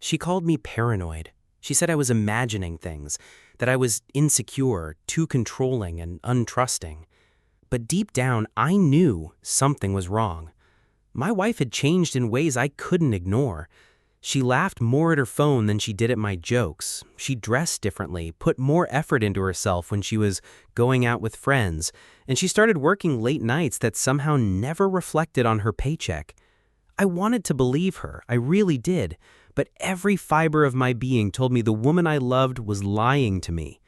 She called me paranoid. She said I was imagining things, that I was insecure, too controlling, and untrusting. But deep down, I knew something was wrong. My wife had changed in ways I couldn't ignore. She laughed more at her phone than she did at my jokes. She dressed differently, put more effort into herself when she was going out with friends, and she started working late nights that somehow never reflected on her paycheck. I wanted to believe her, I really did, but every fiber of my being told me the woman I loved was lying to me.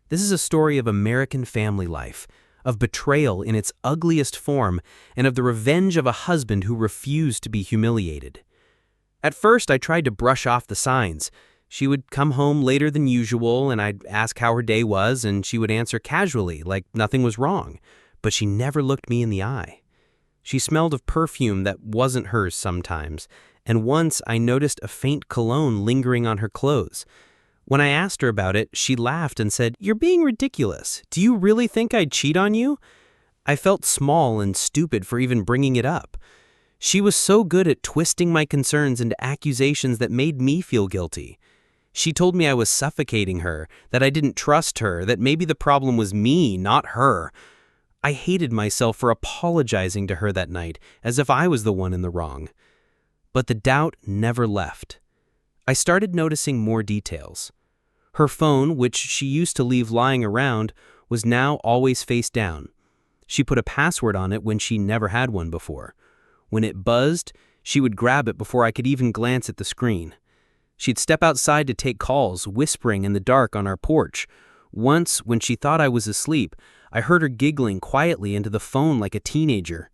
This is a story of American family life, of betrayal in its ugliest form, and of the revenge of a husband who refused to be humiliated. At first, I tried to brush off the signs. She would come home later than usual, and I'd ask how her day was, and she would answer casually, like nothing was wrong. But she never looked me in the eye. She smelled of perfume that wasn't hers sometimes, and once I noticed a faint cologne lingering on her clothes. When I asked her about it, she laughed and said, "You're being ridiculous. Do you really think I'd cheat on you?" I felt small and stupid for even bringing it up. She was so good at twisting my concerns into accusations that made me feel guilty. She told me I was suffocating her, that I didn't trust her, that maybe the problem was me, not her. I hated myself for apologizing to her that night, as if I was the one in the wrong. But the doubt never left. I started noticing more details. Her phone, which she used to leave lying around, was now always face down. She put a password on it when she never had one before. When it buzzed, she would grab it before I could even glance at the screen. She'd step outside to take calls, whispering in the dark on our porch. Once, when she thought I was asleep, I heard her giggling quietly into the phone like a teenager.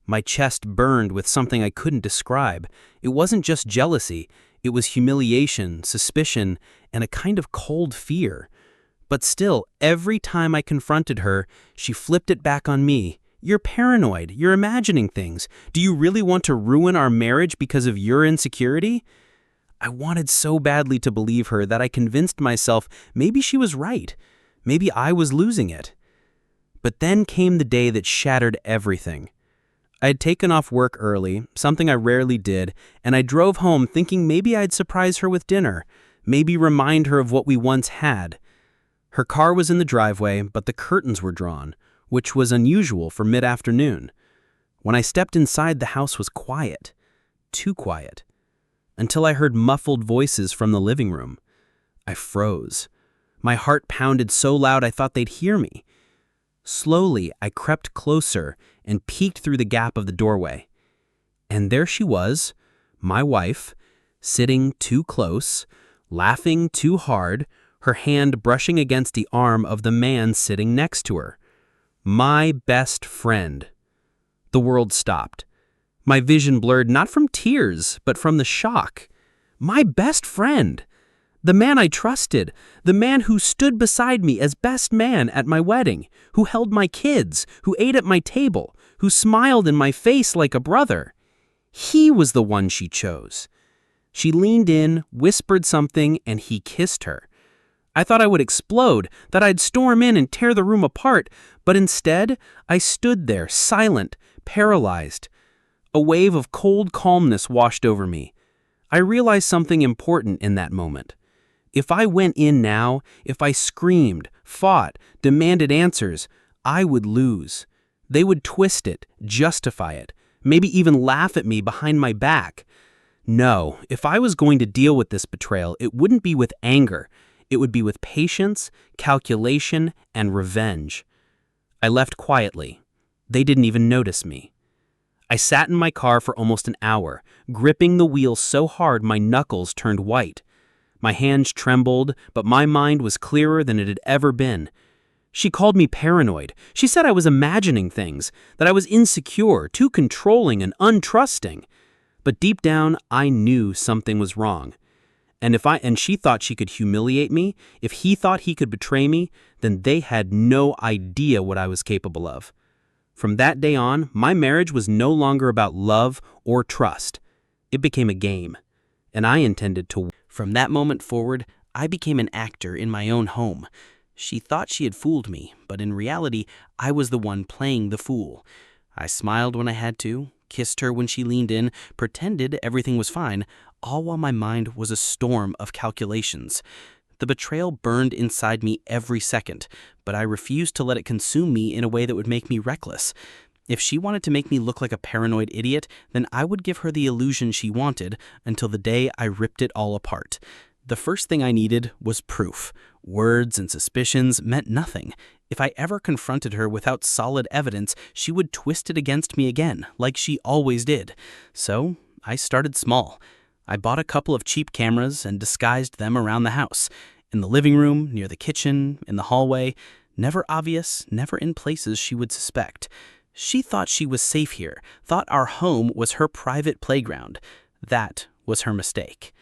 My chest burned with something I couldn't describe. It wasn't just jealousy. It was humiliation, suspicion, and a kind of cold fear. But still, every time I confronted her, she flipped it back on me. "You're paranoid. You're imagining things. Do you really want to ruin our marriage because of your insecurity?" I wanted so badly to believe her that I convinced myself maybe she was right. Maybe I was losing it. But then came the day that shattered everything. I had taken off work early, something I rarely did, and I drove home thinking maybe I'd surprise her with dinner, maybe remind her of what we once had. Her car was in the driveway, but the curtains were drawn, which was unusual for mid-afternoon. When I stepped inside, the house was quiet, too quiet, until I heard muffled voices from the living room. I froze. My heart pounded so loud I thought they'd hear me. Slowly, I crept closer and peeked through the gap of the doorway. And there she was, my wife, sitting too close, laughing too hard, her hand brushing against the arm of the man sitting next to her. My best friend. The world stopped. My vision blurred not from tears, but from the shock. My best friend. The man I trusted, the man who stood beside me as best man at my wedding, who held my kids, who ate at my table, who smiled in my face like a brother. He was the one she chose. She leaned in, whispered something, and he kissed her. I thought I would explode, that I'd storm in and tear the room apart, but instead, I stood there, silent, paralyzed. A wave of cold calmness washed over me. I realized something important in that moment. If I went in now, if I screamed, fought, demanded answers, I would lose. They would twist it, justify it, maybe even laugh at me behind my back. No, if I was going to deal with this betrayal, it wouldn't be with anger. It would be with patience, calculation, and revenge. I left quietly. They didn't even notice me. I sat in my car for almost an hour, gripping the wheel so hard my knuckles turned white. My hands trembled, but my mind was clearer than it had ever been. She called me paranoid. She said I was imagining things, that I was insecure, too controlling and untrusting. But deep down, I knew something was wrong. And she thought she could humiliate me, if he thought he could betray me, then they had no idea what I was capable of. From that day on, my marriage was no longer about love or trust. It became a game, and I intended to win. From that moment forward, I became an actor in my own home. She thought she had fooled me, but in reality, I was the one playing the fool. I smiled when I had to, kissed her when she leaned in, pretended everything was fine, all while my mind was a storm of calculations. The betrayal burned inside me every second, but I refused to let it consume me in a way that would make me reckless. If she wanted to make me look like a paranoid idiot, then I would give her the illusion she wanted until the day I ripped it all apart. The first thing I needed was proof. Words and suspicions meant nothing. If I ever confronted her without solid evidence, she would twist it against me again, like she always did. So I started small. I bought a couple of cheap cameras and disguised them around the house. In the living room, near the kitchen, in the hallway. Never obvious, never in places she would suspect. She thought she was safe here, thought our home was her private playground. That was her mistake.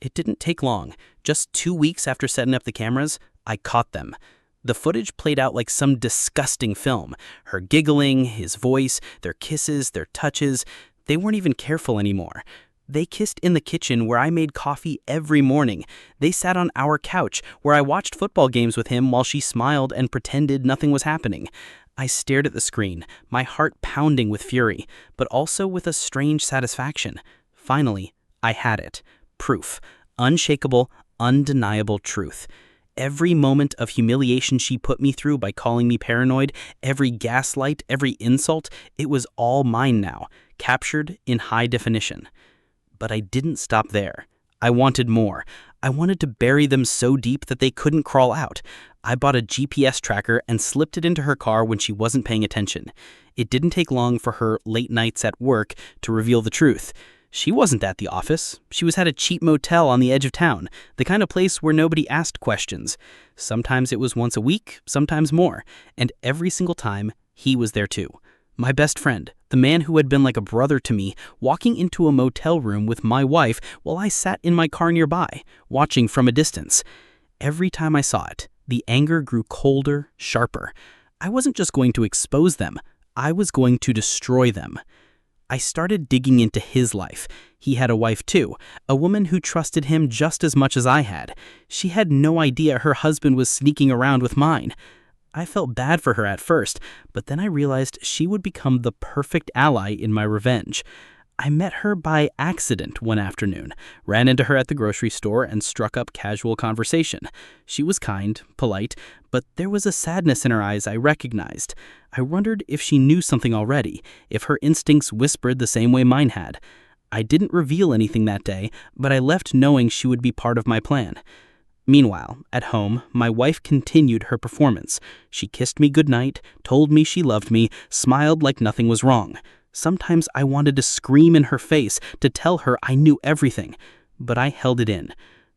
It didn't take long. Just 2 weeks after setting up the cameras, I caught them. The footage played out like some disgusting film. Her giggling, his voice, their kisses, their touches. They weren't even careful anymore. They kissed in the kitchen where I made coffee every morning. They sat on our couch where I watched football games with him while she smiled and pretended nothing was happening. I stared at the screen, my heart pounding with fury, but also with a strange satisfaction. Finally, I had it. Proof. Unshakable, undeniable truth. Every moment of humiliation she put me through by calling me paranoid, every gaslight, every insult, it was all mine now, captured in high definition. But I didn't stop there. I wanted more. I wanted to bury them so deep that they couldn't crawl out. I bought a GPS tracker and slipped it into her car when she wasn't paying attention. It didn't take long for her late nights at work to reveal the truth. She wasn't at the office. She was at a cheap motel on the edge of town, the kind of place where nobody asked questions. Sometimes it was once a week, sometimes more, and every single time, he was there too. My best friend, the man who had been like a brother to me, walking into a motel room with my wife while I sat in my car nearby, watching from a distance. Every time I saw it, the anger grew colder, sharper. I wasn't just going to expose them, I was going to destroy them. I started digging into his life. He had a wife too, a woman who trusted him just as much as I had. She had no idea her husband was sneaking around with mine. I felt bad for her at first, but then I realized she would become the perfect ally in my revenge. I met her by accident one afternoon, ran into her at the grocery store and struck up casual conversation. She was kind, polite, but there was a sadness in her eyes I recognized. I wondered if she knew something already, if her instincts whispered the same way mine had. I didn't reveal anything that day, but I left knowing she would be part of my plan. Meanwhile, at home, my wife continued her performance. She kissed me goodnight, told me she loved me, smiled like nothing was wrong. Sometimes I wanted to scream in her face to tell her I knew everything, but I held it in.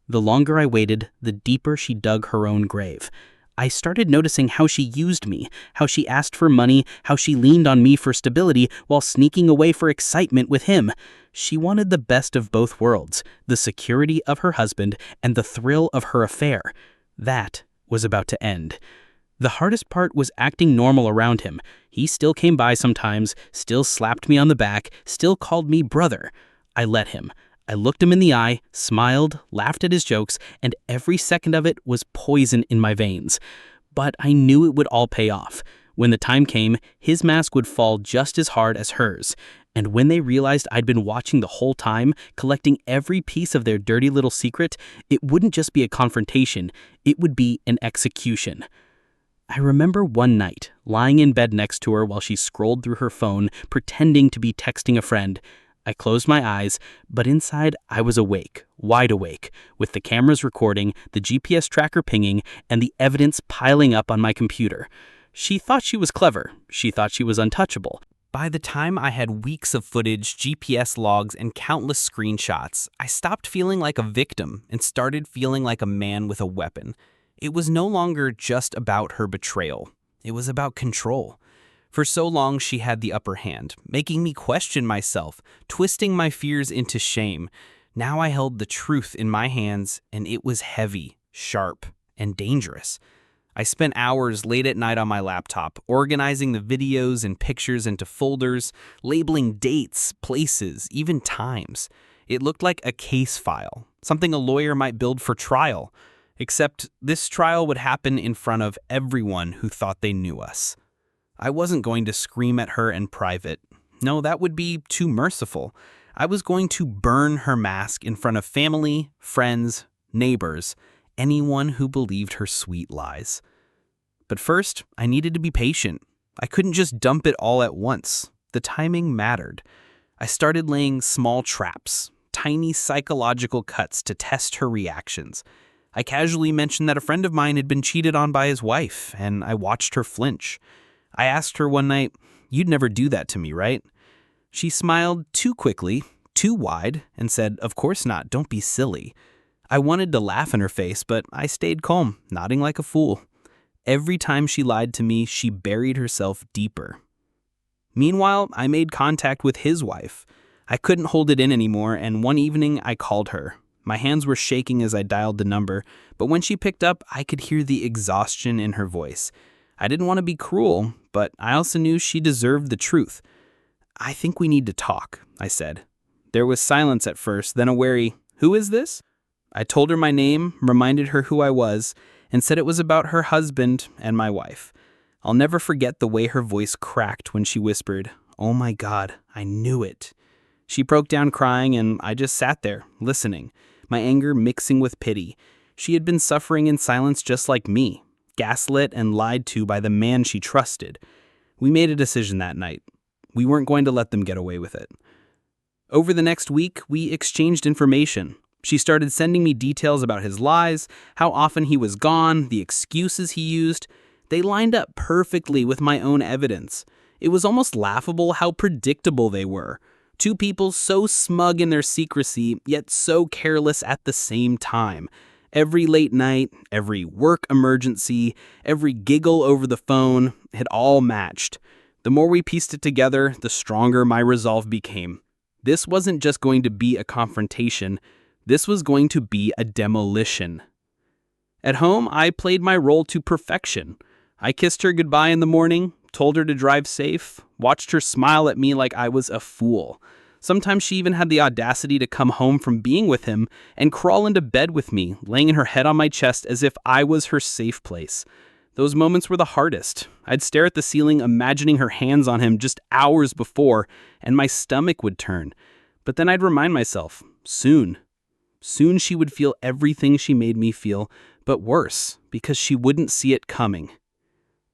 The longer I waited, the deeper she dug her own grave. I started noticing how she used me, how she asked for money, how she leaned on me for stability while sneaking away for excitement with him. She wanted the best of both worlds, the security of her husband and the thrill of her affair. That was about to end. The hardest part was acting normal around him. He still came by sometimes, still slapped me on the back, still called me brother. I let him. I looked him in the eye, smiled, laughed at his jokes, and every second of it was poison in my veins. But I knew it would all pay off. When the time came, his mask would fall just as hard as hers. And when they realized I'd been watching the whole time, collecting every piece of their dirty little secret, it wouldn't just be a confrontation, it would be an execution. I remember one night, lying in bed next to her while she scrolled through her phone, pretending to be texting a friend. I closed my eyes, but inside I was awake, wide awake, with the cameras recording, the GPS tracker pinging, and the evidence piling up on my computer. She thought she was clever. She thought she was untouchable. By the time I had weeks of footage, GPS logs, and countless screenshots, I stopped feeling like a victim and started feeling like a man with a weapon. It was no longer just about her betrayal. It was about control. For so long, she had the upper hand, making me question myself, twisting my fears into shame. Now I held the truth in my hands, and it was heavy, sharp, and dangerous. I spent hours late at night on my laptop, organizing the videos and pictures into folders, labeling dates, places, even times. It looked like a case file, something a lawyer might build for trial. Except this trial would happen in front of everyone who thought they knew us. I wasn't going to scream at her in private. No, that would be too merciful. I was going to burn her mask in front of family, friends, neighbors, anyone who believed her sweet lies. But first, I needed to be patient. I couldn't just dump it all at once. The timing mattered. I started laying small traps, tiny psychological cuts to test her reactions. I casually mentioned that a friend of mine had been cheated on by his wife, and I watched her flinch. I asked her one night, "You'd never do that to me, right?" She smiled too quickly, too wide, and said, "Of course not, don't be silly." I wanted to laugh in her face, but I stayed calm, nodding like a fool. Every time she lied to me, she buried herself deeper. Meanwhile, I made contact with his wife. I couldn't hold it in anymore, and one evening I called her. My hands were shaking as I dialed the number, but when she picked up, I could hear the exhaustion in her voice. I didn't want to be cruel, but I also knew she deserved the truth. "I think we need to talk," I said. There was silence at first, then a wary, "Who is this?" I told her my name, reminded her who I was, and said it was about her husband and my wife. I'll never forget the way her voice cracked when she whispered, "Oh my God, I knew it." She broke down crying, and I just sat there, listening, my anger mixing with pity. She had been suffering in silence just like me, gaslit and lied to by the man she trusted. We made a decision that night. We weren't going to let them get away with it. Over the next week, we exchanged information. She started sending me details about his lies, how often he was gone, the excuses he used. They lined up perfectly with my own evidence. It was almost laughable how predictable they were. Two people so smug in their secrecy, yet so careless at the same time. Every late night, every work emergency, every giggle over the phone, it all matched. The more we pieced it together, the stronger my resolve became. This wasn't just going to be a confrontation. This was going to be a demolition. At home, I played my role to perfection. I kissed her goodbye in the morning, told her to drive safe, watched her smile at me like I was a fool. Sometimes she even had the audacity to come home from being with him and crawl into bed with me, laying her head on my chest as if I was her safe place. Those moments were the hardest. I'd stare at the ceiling, imagining her hands on him just hours before, and my stomach would turn. But then I'd remind myself, soon she would feel everything she made me feel, but worse, because she wouldn't see it coming.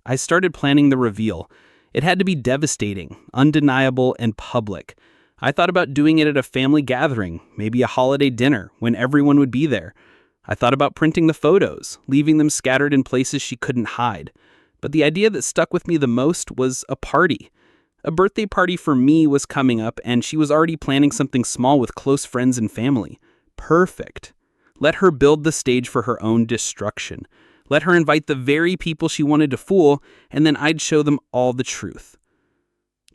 I started planning the reveal. It had to be devastating, undeniable, and public. I thought about doing it at a family gathering, maybe a holiday dinner, when everyone would be there. I thought about printing the photos, leaving them scattered in places she couldn't hide. But the idea that stuck with me the most was a party. A birthday party for me was coming up, and she was already planning something small with close friends and family. Perfect. Let her build the stage for her own destruction. Let her invite the very people she wanted to fool, and then I'd show them all the truth.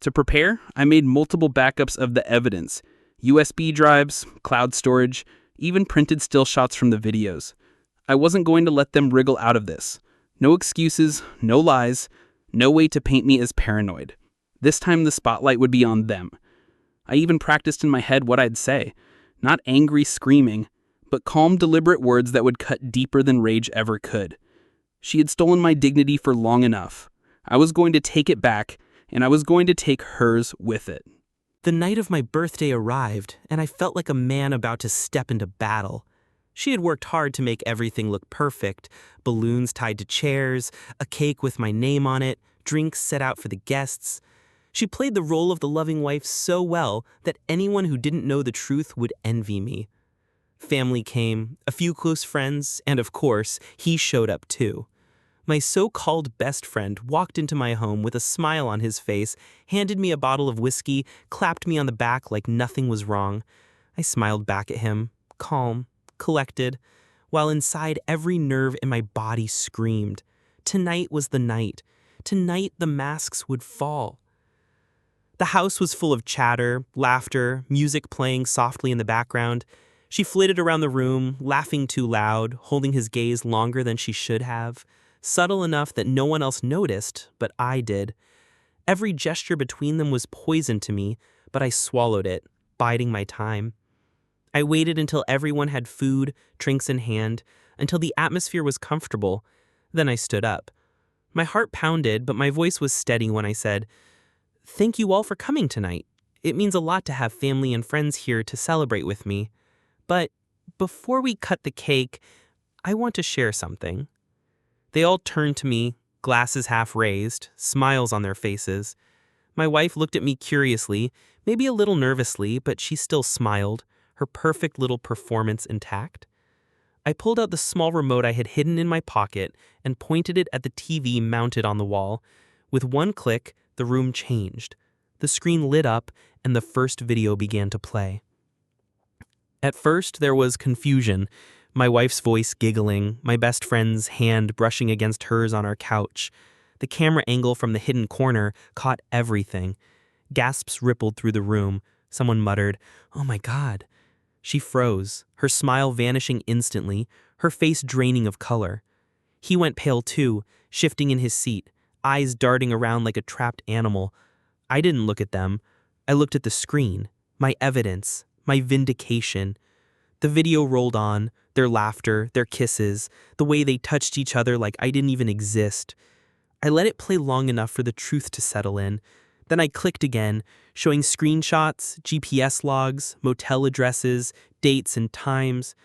To prepare, I made multiple backups of the evidence. USB drives, cloud storage, even printed still shots from the videos. I wasn't going to let them wriggle out of this. No excuses, no lies, no way to paint me as paranoid. This time the spotlight would be on them. I even practiced in my head what I'd say. Not angry screaming, but calm, deliberate words that would cut deeper than rage ever could. She had stolen my dignity for long enough. I was going to take it back, and I was going to take hers with it. The night of my birthday arrived, and I felt like a man about to step into battle. She had worked hard to make everything look perfect. Balloons tied to chairs, a cake with my name on it, drinks set out for the guests. She played the role of the loving wife so well that anyone who didn't know the truth would envy me. Family came, a few close friends, and of course, he showed up too. My so-called best friend walked into my home with a smile on his face, handed me a bottle of whiskey, clapped me on the back like nothing was wrong. I smiled back at him, calm, collected, while inside every nerve in my body screamed. Tonight was the night. Tonight the masks would fall. The house was full of chatter, laughter, music playing softly in the background. She flitted around the room, laughing too loud, holding his gaze longer than she should have. Subtle enough that no one else noticed, but I did. Every gesture between them was poison to me, but I swallowed it, biding my time. I waited until everyone had food, drinks in hand, until the atmosphere was comfortable. Then I stood up. My heart pounded, but my voice was steady when I said, "Thank you all for coming tonight. It means a lot to have family and friends here to celebrate with me. But before we cut the cake, I want to share something." They all turned to me, glasses half raised, smiles on their faces. My wife looked at me curiously, maybe a little nervously, but she still smiled, her perfect little performance intact. I pulled out the small remote I had hidden in my pocket and pointed it at the TV mounted on the wall. With one click, the room changed. The screen lit up and the first video began to play. At first, there was confusion, my wife's voice giggling, my best friend's hand brushing against hers on our couch. The camera angle from the hidden corner caught everything. Gasps rippled through the room. Someone muttered, "Oh my God." She froze, her smile vanishing instantly, her face draining of color. He went pale too, shifting in his seat, eyes darting around like a trapped animal. I didn't look at them. I looked at the screen, my evidence, my vindication. The video rolled on, their laughter, their kisses, the way they touched each other like I didn't even exist. I let it play long enough for the truth to settle in. Then I clicked again, showing screenshots, GPS logs, motel addresses, dates and times.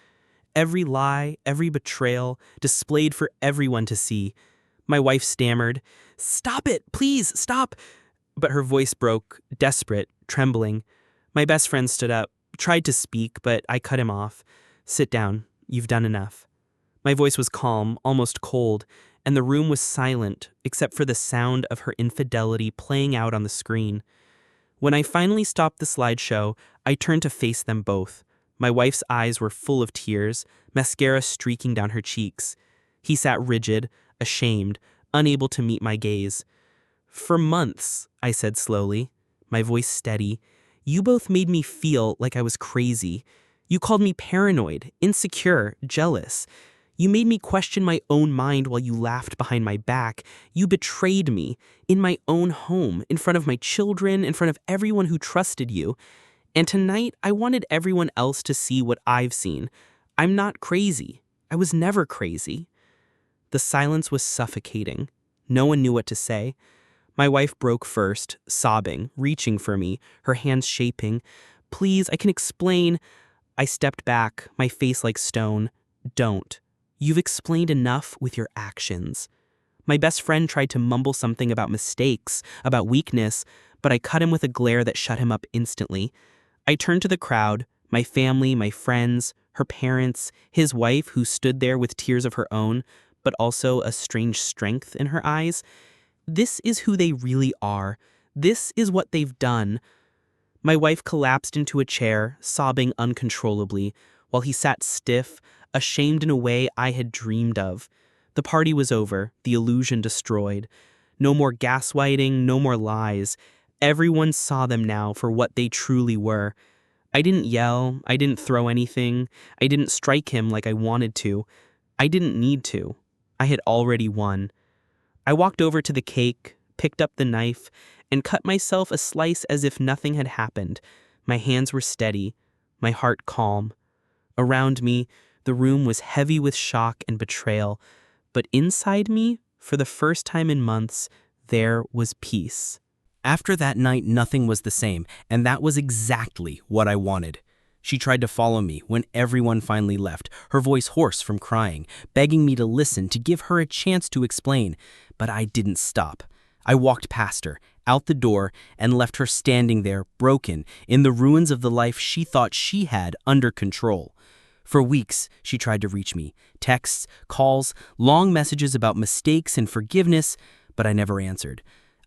Every lie, every betrayal, displayed for everyone to see. My wife stammered, "Stop it, please, stop." But her voice broke, desperate, trembling. My best friend stood up, tried to speak, but I cut him off. "Sit down, you've done enough." My voice was calm, almost cold, and the room was silent except for the sound of her infidelity playing out on the screen. When I finally stopped the slideshow, I turned to face them both. My wife's eyes were full of tears, mascara streaking down her cheeks. He sat rigid, ashamed, unable to meet my gaze. "For months," I said slowly, my voice steady, "you both made me feel like I was crazy. You called me paranoid, insecure, jealous. You made me question my own mind while you laughed behind my back. You betrayed me, in my own home, in front of my children, in front of everyone who trusted you. And tonight, I wanted everyone else to see what I've seen. I'm not crazy. I was never crazy." The silence was suffocating. No one knew what to say. My wife broke first, sobbing, reaching for me, her hands shaping. "Please, I can explain." I stepped back, my face like stone. "Don't. You've explained enough with your actions." My best friend tried to mumble something about mistakes, about weakness, but I cut him with a glare that shut him up instantly. I turned to the crowd, my family, my friends, her parents, his wife who stood there with tears of her own, but also a strange strength in her eyes. This is who they really are. This is what they've done. My wife collapsed into a chair, sobbing uncontrollably, while he sat stiff, ashamed in a way I had dreamed of. The party was over, the illusion destroyed. No more gaslighting, no more lies. Everyone saw them now for what they truly were. I didn't yell, I didn't throw anything, I didn't strike him like I wanted to. I didn't need to. I had already won. I walked over to the cake, picked up the knife, and cut myself a slice as if nothing had happened. My hands were steady, my heart calm. Around me, the room was heavy with shock and betrayal, but inside me, for the first time in months, there was peace. After that night, nothing was the same, and that was exactly what I wanted. She tried to follow me when everyone finally left, her voice hoarse from crying, begging me to listen, to give her a chance to explain, but I didn't stop. I walked past her, out the door, and left her standing there, broken, in the ruins of the life she thought she had under control. For weeks, she tried to reach me. Texts, calls, long messages about mistakes and forgiveness, but I never answered.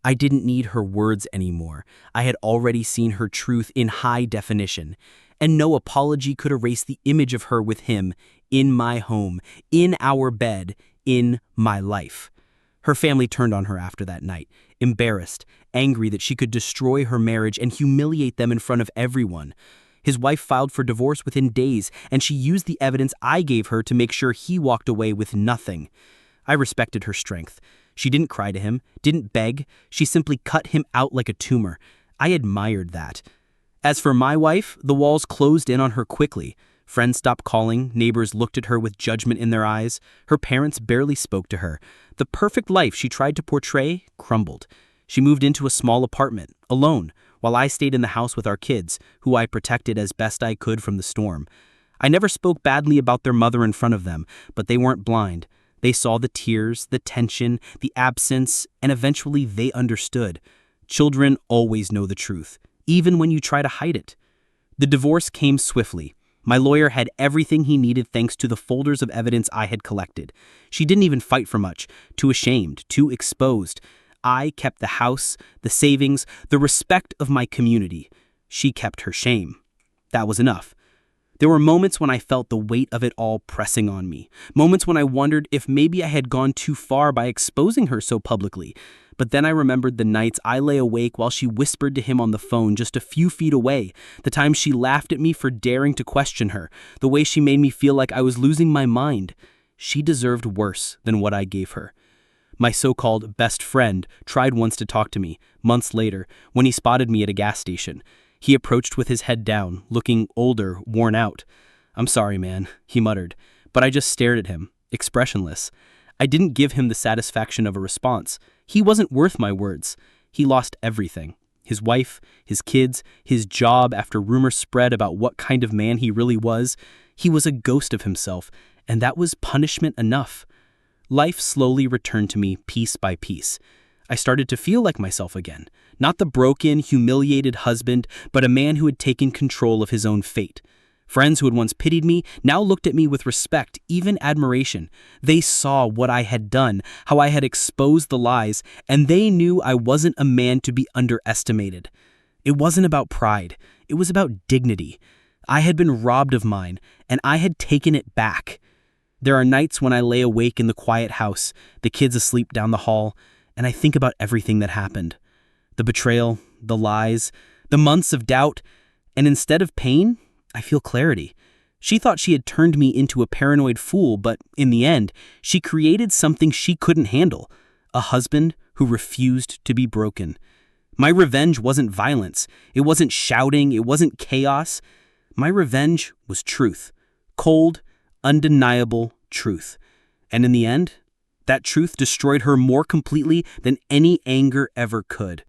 I didn't need her words anymore. I had already seen her truth in high definition, and no apology could erase the image of her with him, in my home, in our bed, in my life. Her family turned on her after that night, embarrassed, angry that she could destroy her marriage and humiliate them in front of everyone. His wife filed for divorce within days, and she used the evidence I gave her to make sure he walked away with nothing. I respected her strength. She didn't cry to him, didn't beg. She simply cut him out like a tumor. I admired that. As for my wife, the walls closed in on her quickly. Friends stopped calling, neighbors looked at her with judgment in their eyes. Her parents barely spoke to her. The perfect life she tried to portray crumbled. She moved into a small apartment, alone, while I stayed in the house with our kids, who I protected as best I could from the storm. I never spoke badly about their mother in front of them, but they weren't blind. They saw the tears, the tension, the absence, and eventually they understood. Children always know the truth, even when you try to hide it. The divorce came swiftly. My lawyer had everything he needed thanks to the folders of evidence I had collected. She didn't even fight for much, too ashamed, too exposed. I kept the house, the savings, the respect of my community. She kept her shame. That was enough. There were moments when I felt the weight of it all pressing on me. Moments when I wondered if maybe I had gone too far by exposing her so publicly. But then I remembered the nights I lay awake while she whispered to him on the phone just a few feet away, the times she laughed at me for daring to question her, the way she made me feel like I was losing my mind. She deserved worse than what I gave her. My so-called best friend tried once to talk to me, months later, when he spotted me at a gas station. He approached with his head down, looking older, worn out. "I'm sorry, man," he muttered, but I just stared at him, expressionless. I didn't give him the satisfaction of a response. He wasn't worth my words. He lost everything. His wife, his kids, his job after rumors spread about what kind of man he really was. He was a ghost of himself, and that was punishment enough. Life slowly returned to me piece by piece. I started to feel like myself again. Not the broken, humiliated husband, but a man who had taken control of his own fate. Friends who had once pitied me now looked at me with respect, even admiration. They saw what I had done, how I had exposed the lies, and they knew I wasn't a man to be underestimated. It wasn't about pride. It was about dignity. I had been robbed of mine, and I had taken it back. There are nights when I lay awake in the quiet house, the kids asleep down the hall, and I think about everything that happened. The betrayal, the lies, the months of doubt, and instead of pain, I feel clarity. She thought she had turned me into a paranoid fool, but in the end, she created something she couldn't handle, a husband who refused to be broken. My revenge wasn't violence. It wasn't shouting. It wasn't chaos. My revenge was truth. Cold, undeniable truth. And in the end, that truth destroyed her more completely than any anger ever could.